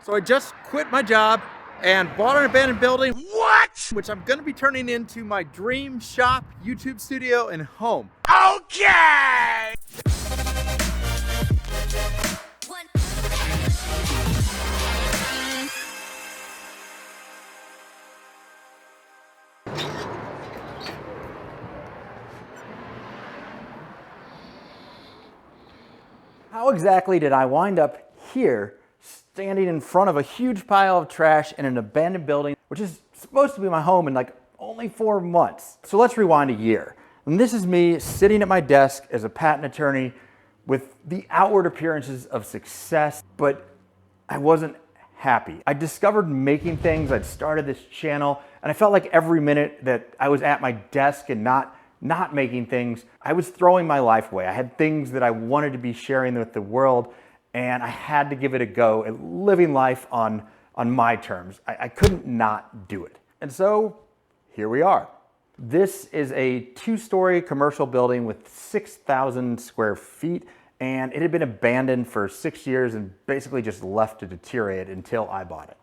So I just quit my job and bought an abandoned building. What? Which I'm gonna be turning into my dream shop, YouTube studio, and home. Okay! How exactly did I wind up here, standing in front of a huge pile of trash in an abandoned building, which is supposed to be my home in like only 4 months? So let's rewind a year. And this is me sitting at my desk as a patent attorney with the outward appearances of success, but I wasn't happy. I discovered making things, I'd started this channel, and I felt like every minute that I was at my desk and not making things, I was throwing my life away. I had things that I wanted to be sharing with the world, and I had to give it a go at living life on my terms. I couldn't not do it. And so here we are. This is a 2-story commercial building with 6,000 square feet, and it had been abandoned for 6 years and basically just left to deteriorate until I bought it.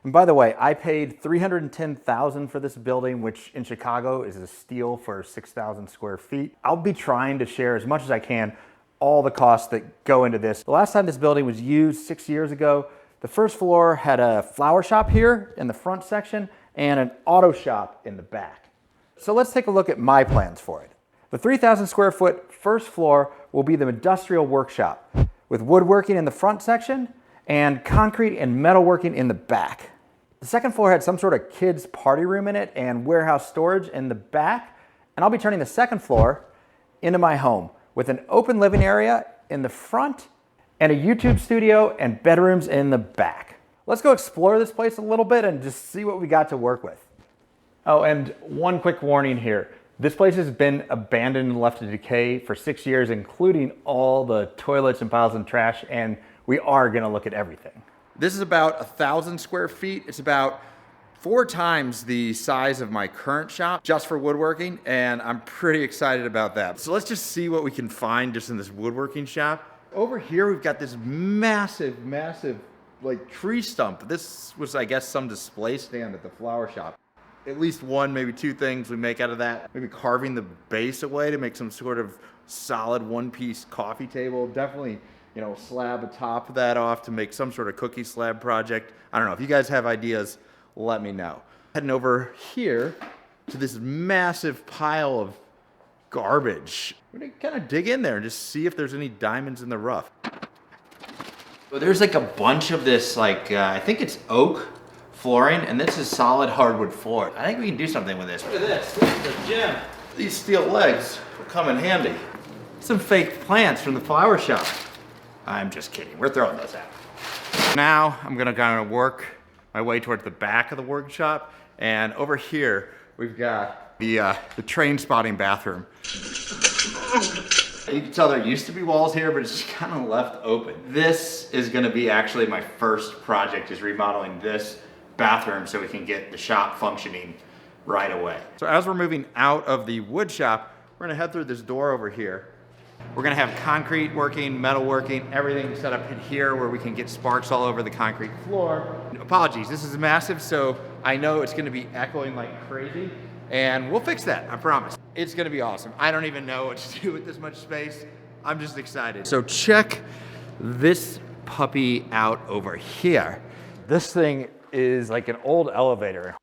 And by the way, I paid $310,000 for this building, which in Chicago is a steal for 6,000 square feet. I'll be trying to share as much as I can all the costs that go into this. The last time this building was used 6 years ago, the first floor had a flower shop here in the front section and an auto shop in the back. So let's take a look at my plans for it. The 3,000 square foot first floor will be the industrial workshop with woodworking in the front section and concrete and metalworking in the back. The second floor had some sort of kids party room in it and warehouse storage in the back. And I'll be turning the second floor into my home with an open living area in the front and a YouTube studio and bedrooms in the back. Let's go explore this place a little bit and just see what we got to work with. Oh, and one quick warning here. This place has been abandoned and left to decay for 6 years, including all the toilets and piles of trash, and we are gonna look at everything. This is about 1,000 square feet. It's about 4 times the size of my current shop just for woodworking, and I'm pretty excited about that. So let's just see what we can find just in this woodworking shop. Over here, we've got this massive like tree stump. This was, I guess, some display stand at the flower shop. At least 1, maybe 2 things we make out of that. Maybe carving the base away to make some sort of solid 1-piece coffee table. Definitely, you know, slab atop of that off to make some sort of cookie slab project. I don't know, if you guys have ideas, let me know. Heading over here to this massive pile of garbage. We're gonna kind of dig in there and just see if there's any diamonds in the rough. So there's like a bunch of this, like, I think it's oak flooring, and this is solid hardwood floor. I think we can do something with this. Look at this, this is the gym. These steel legs will come in handy. Some fake plants from the flower shop. I'm just kidding, we're throwing those out. Now I'm gonna kind of work my way towards the back of the workshop, and over here we've got the train spotting bathroom. You can tell there used to be walls here, but it's just kind of left open. This is gonna be actually my first project, is remodeling this bathroom so we can get the shop functioning right away. So as we're moving out of the wood shop, we're gonna head through this door over here. We're gonna have concrete working, metal working, everything set up in here where we can get sparks all over the concrete floor. Apologies, this is massive, so I know it's gonna be echoing like crazy, and we'll fix that, I promise. It's gonna be awesome. I don't even know what to do with this much space. I'm just excited. So check this puppy out over here. This thing is like an old elevator.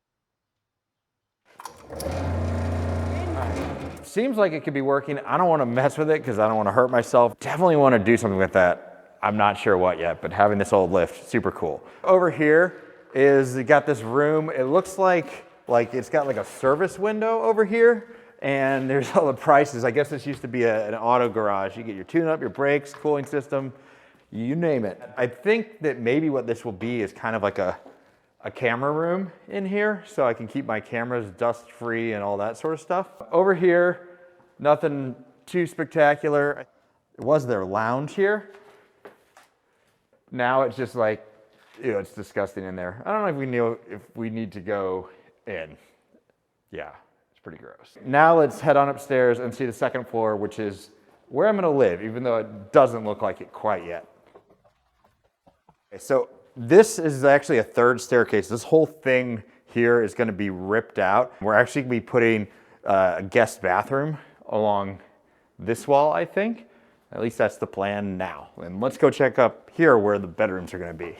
Seems like it could be working. I don't want to mess with it because I don't want to hurt myself. Definitely want to do something with that. I'm not sure what yet, but having this old lift, super cool. Over here is, you got this room. It looks like it's got like a service window over here, and there's all the prices. I guess this used to be an auto garage. You get your tune-up, your brakes, cooling system, you name it. I think that maybe what this will be is kind of like a camera room in here, so I can keep my cameras dust-free and all that sort of stuff. Over here, nothing too spectacular. It was their lounge here. Now it's just like, you know, it's disgusting in there. I don't know if we need to go in. Yeah, it's pretty gross. Now let's head on upstairs and see the second floor, which is where I'm gonna live, even though it doesn't look like it quite yet. Okay, so This is actually a third staircase. This whole thing here is gonna be ripped out. We're actually gonna be putting a guest bathroom along this wall, I think. At least that's the plan now. And let's go check up here where the bedrooms are gonna be.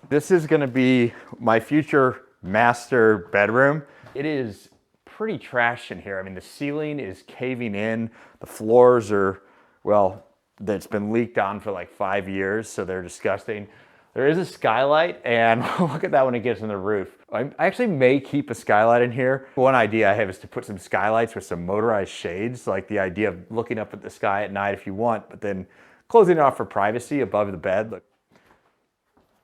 This is gonna be my future master bedroom. It is pretty trashed in here. I mean, the ceiling is caving in. The floors are, well, it's been leaked on for like 5 years, so they're disgusting. There is a skylight, and look at that when it gets on the roof. I actually may keep a skylight in here. One idea I have is to put some skylights with some motorized shades, like the idea of looking up at the sky at night if you want, but then closing it off for privacy above the bed. Look.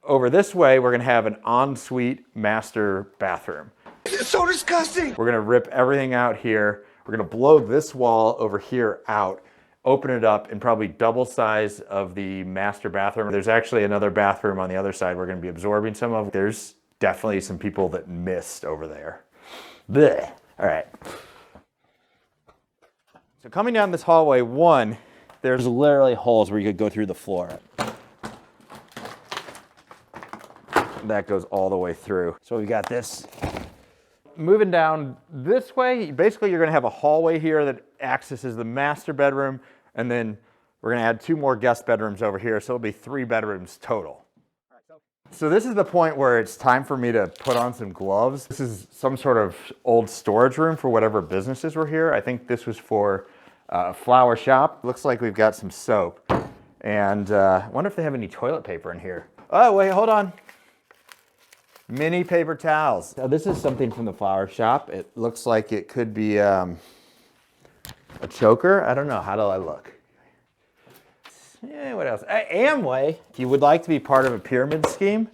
Over this way, we're gonna have an ensuite master bathroom. This is so disgusting. We're gonna rip everything out here. We're gonna blow this wall over here out, open it up, and probably double size of the master bathroom. There's actually another bathroom on the other side we're gonna be absorbing some of. There's definitely some people that missed over there. Blech. All right. So coming down this hallway, one, there's literally holes where you could go through the floor. That goes all the way through. So we got this. Moving down this way, basically you're gonna have a hallway here that accesses the master bedroom, and then we're gonna add 2 more guest bedrooms over here, so it'll be 3 bedrooms total. So this is the point where it's time for me to put on some gloves. This is some sort of old storage room for whatever businesses were here. I think this was for a flower shop. Looks like we've got some soap. And I wonder if they have any toilet paper in here. Oh, wait, hold on. Mini paper towels. Now, this is something from the flower shop. It looks like it could be a choker. I don't know. How do I look? Yeah, what else? Amway. If you would like to be part of a pyramid scheme,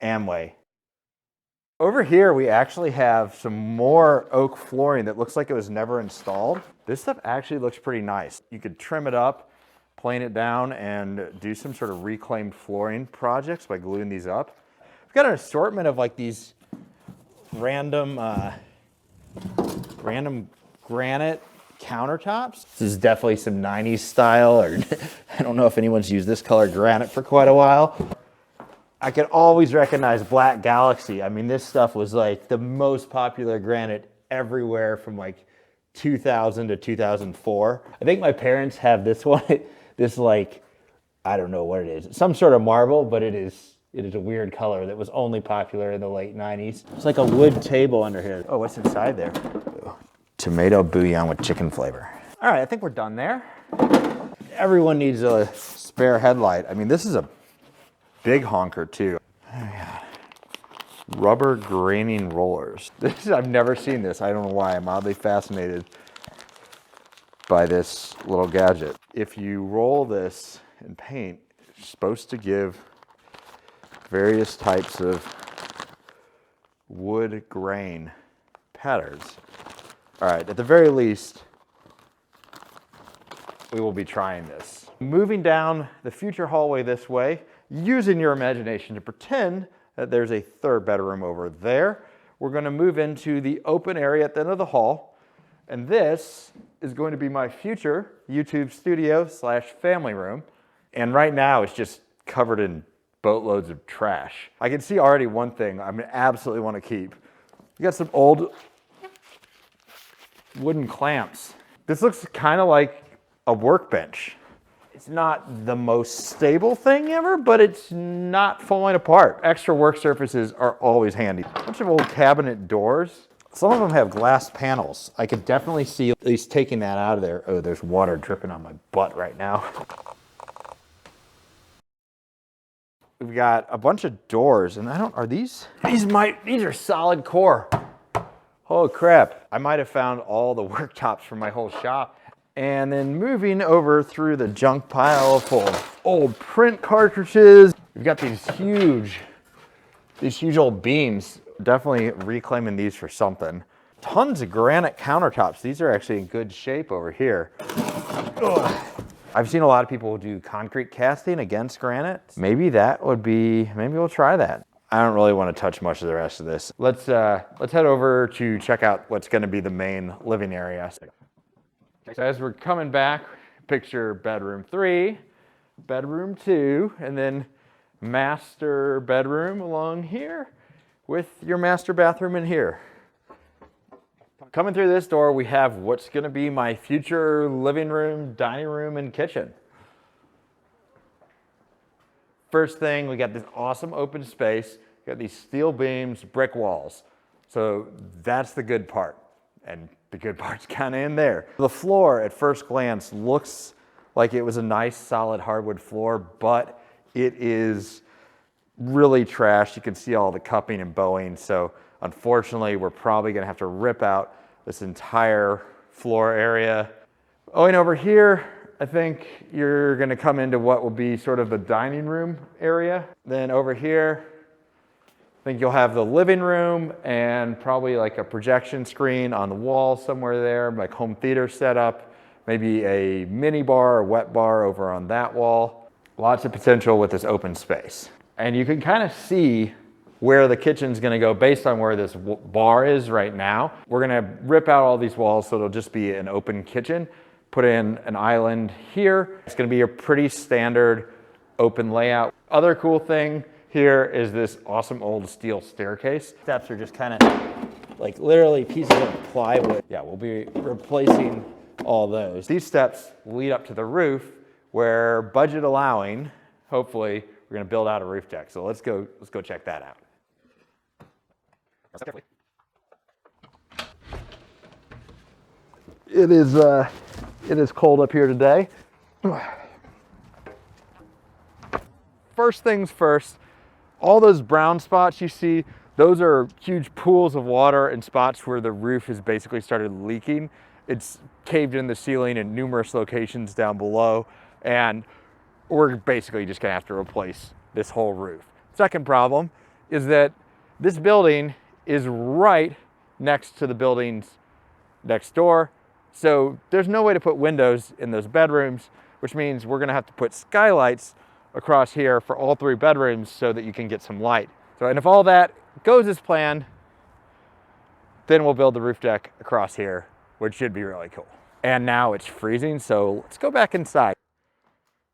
Amway. Over here, we actually have some more oak flooring that looks like it was never installed. This stuff actually looks pretty nice. You could trim it up, plane it down, and do some sort of reclaimed flooring projects by gluing these up. We've got an assortment of like these random granite countertops. This is definitely some 90s style, or I don't know if anyone's used this color granite for quite a while. I could always recognize Black Galaxy. I mean, this stuff was like the most popular granite everywhere from like 2000 to 2004. I think my parents have this one, this like, I don't know what it is. Some sort of marble, but it is a weird color that was only popular in the late 90s. It's like a wood table under here. Oh, what's inside there? Tomato bouillon with chicken flavor. All right, I think we're done there. Everyone needs a spare headlight. I mean, this is a big honker too. Oh, yeah. Rubber graining rollers. I've never seen this. I don't know why. I'm oddly fascinated by this little gadget. If you roll this in paint, it's supposed to give various types of wood grain patterns. All right, at the very least, we will be trying this. Moving down the future hallway this way, using your imagination to pretend that there's a 3rd bedroom over there. We're gonna move into the open area at the end of the hall, and this is going to be my future YouTube studio / family room. And right now it's just covered in boatloads of trash. I can see already one thing I absolutely want to keep. We got some old wooden clamps. This looks kind of like a workbench. It's not the most stable thing ever, but it's not falling apart. Extra work surfaces are always handy. A bunch of old cabinet doors. Some of them have glass panels. I could definitely see at least taking that out of there. Oh, there's water dripping on my butt right now. We've got a bunch of doors, and are these are solid core. Oh crap. I might have found all the worktops from my whole shop. And then moving over through the junk pile full of old print cartridges. We've got these huge old beams. Definitely reclaiming these for something. Tons of granite countertops. These are actually in good shape over here. Ugh. I've seen a lot of people do concrete casting against granite. Maybe we'll try that. I don't really want to touch much of the rest of this. Let's head over to check out what's going to be the main living area. So as we're coming back, picture bedroom 3, bedroom 2, and then master bedroom along here with your master bathroom in here. Coming through this door, we have what's gonna be my future living room, dining room, and kitchen. First thing, we got this awesome open space. We got these steel beams, brick walls. So that's the good part. And the good part's kind of in there. The floor at first glance looks like it was a nice solid hardwood floor, but it is really trashed. You can see all the cupping and bowing. So unfortunately, we're probably gonna have to rip out this entire floor area. Going over here, I think you're gonna come into what will be sort of the dining room area. Then over here, I think you'll have the living room and probably like a projection screen on the wall somewhere there, like home theater setup, maybe a mini bar or wet bar over on that wall. Lots of potential with this open space. And you can kind of see where the kitchen's gonna go based on where this bar is right now. We're gonna rip out all these walls so it'll just be an open kitchen, put in an island here. It's gonna be a pretty standard open layout. Other cool thing here is this awesome old steel staircase. Steps are just kind of like literally pieces of plywood. Yeah, we'll be replacing all those. These steps lead up to the roof where, budget allowing, hopefully, we're gonna build out a roof deck. So let's go check that out. It is cold up here today. First things first, all those brown spots you see, those are huge pools of water and spots where the roof has basically started leaking. It's caved in the ceiling in numerous locations down below, and we're basically just gonna have to replace this whole roof. Second problem is that this building is right next to the buildings next door. So there's no way to put windows in those bedrooms, which means we're gonna have to put skylights across here for all three bedrooms so that you can get some light. So, and if all that goes as planned, then we'll build the roof deck across here, which should be really cool. And now it's freezing, so let's go back inside.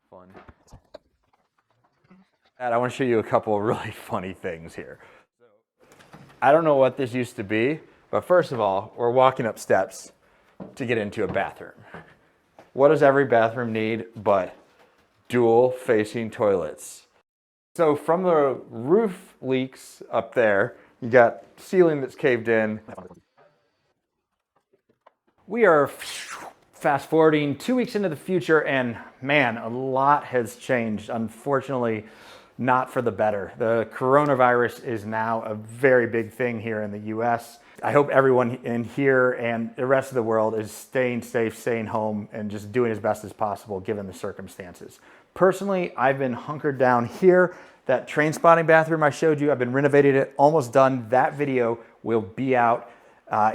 Fun. And I want to show you a couple of really funny things here. I don't know what this used to be, but first of all, we're walking up steps to get into a bathroom. What does every bathroom need but dual facing toilets? So from the roof leaks up there, you got ceiling that's caved in. We are fast forwarding 2 weeks into the future, and man, a lot has changed. Unfortunately, not for the better. The coronavirus is now a very big thing here in the US. I hope everyone in here and the rest of the world is staying safe, staying home, and just doing as best as possible given the circumstances. Personally, I've been hunkered down here. That train spotting bathroom I showed you, I've been renovating it, almost done. That video will be out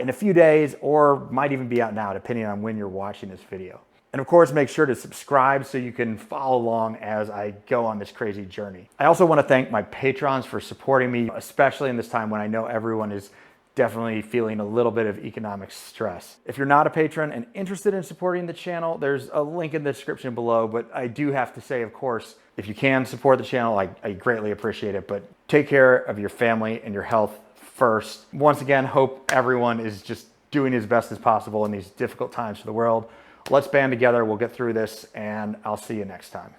in a few days, or might even be out now, depending on when you're watching this video. And of course, make sure to subscribe so you can follow along as I go on this crazy journey. I also want to thank my patrons for supporting me, especially in this time when I know everyone is definitely feeling a little bit of economic stress. If you're not a patron and interested in supporting the channel, there's a link in the description below, but I do have to say, of course, if you can support the channel, I greatly appreciate it, but take care of your family and your health first. Once again, hope everyone is just doing as best as possible in these difficult times for the world. Let's band together, we'll get through this, and I'll see you next time.